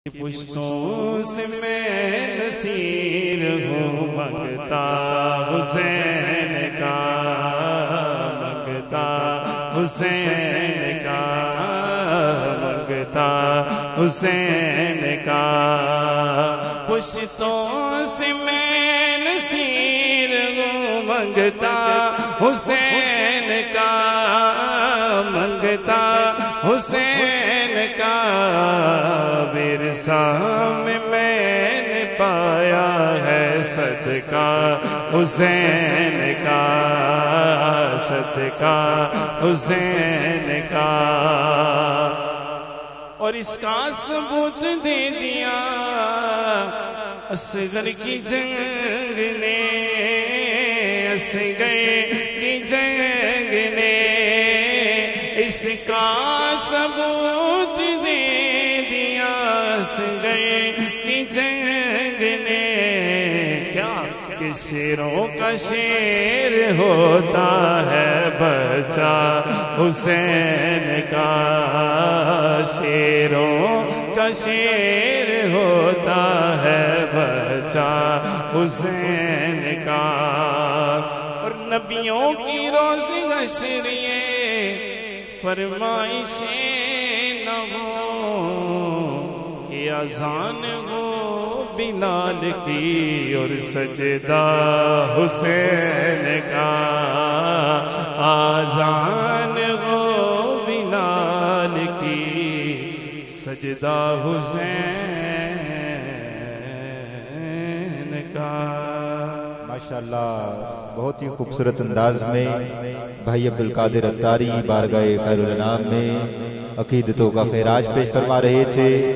پشتوں سے میں نصیر ہوں منگتا حسین کا، منگتا حسین کا، منگتا حسین کا۔ پشتوں سے میں نصیر ہوں منگتا حسین کا، منگتا حسین کا۔ ورثہ میں نے پایا ہے صدقہ حسین کا، صدقہ حسین کا۔ اور اس کا ثبوت دے دیا اصغر کی جنگ نے، اصغر کی جنگ نے۔ اس کا ثبوت دے دیا اصغر کی جنگ نے۔ کیا کہ شیروں کا شیر ہوتا ہے بچہ حسین کا، شیروں کا شیر ہوتا ہے بچہ حسین کا۔ اور نبیوں کی روز حشریے فرمائشیں نہ ہو کہ اذان ہو بلال کی اور سجدہ حسین کا، اذان ہو بلال کی سجدہ حسین کا۔ ماشاءاللہ، بہت ہی خوبصورت انداز میں بھائی عبدالقادر اتاری بارگاہ خیرالانام میں عقیدتوں کا خیراج پیش فرما رہے تھے۔